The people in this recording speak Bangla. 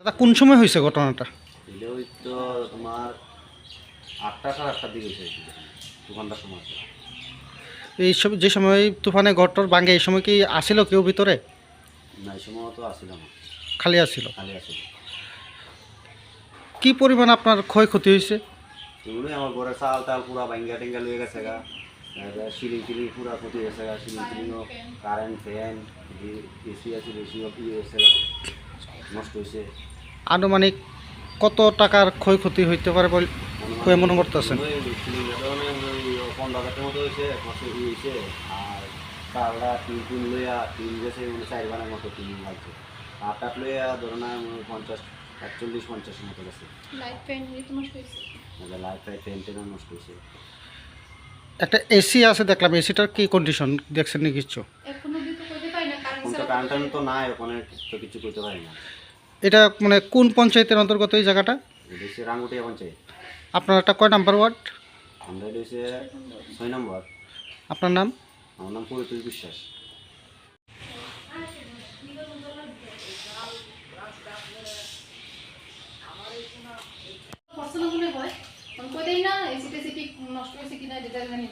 দাদা কোন সময় হয়েছে ঘটনাটা? দিলে ওই তো তোমার 8টা সাড়ে 8টার দিকে হয়েছে দোকানটার সময়। এই সব যে সময় তুফানে ঘরটর ভাঙে এই সময় কি আসিল কেউ ভিতরে? না এই সময় তো আসছিলাম না, খালি আসিল। খালি আসছিল। কি পরিমাণ আপনার ক্ষয়ক্ষতি হয়েছে? এগুলোই আমার ঘরে চাল টাল পুরা ভাঙ্গা টেঙ্গা লয়ে গেছে গা, সিলিং টিলিং পুরা ক্ষতি হয়েছে গা, সিলিং টিলিংও কারেন্ট ফ্যান এসি আছে এসিও কি হয়েছে নষ্ট হয়েছে। আনুমানিক কত টাকার ক্ষয়ক্ষতি হইতে পারে বলে মনে করতেছেন? 15,000 মতো হয়েছে, 1 মাসে হয়েছে। আর চালটা টিন লইয়া টিন গেছে 4 মতো টিন লাগছে। আর টাট লইয়া ধরো না 41-50 মতো গেছে। লাইফ ফ্যান নষ্ট হয়েছে। লাইফ ফ্যান টেনও নষ্ট হয়েছে। একটা এসি আছে দেখলাম, এসিটার কি কন্ডিশন দেখছেন নি কিছু? এখনো দিতে কইতে পাই না কারণ কারেন্ট তো নাই ওখানে, তো কিছু করতে পারি না। এটা মানে কোন পঞ্চায়েতের অন্তর্গত এই জায়গাটা? এটা হচ্ছে রাঙ্গুটিয়া পঞ্চায়েত। আপনার একটা কয় নাম্বার ওয়ার্ড? আমরা এটা হচ্ছে 6 নম্বর। আপনার নাম? আমার নাম পরিতোষ বিশ্বাস। পার্সোনাল মনে হয়, আমি কই দেই না এসিতে ঠিক নষ্ট হয়েছে কিনা যেটা জানি।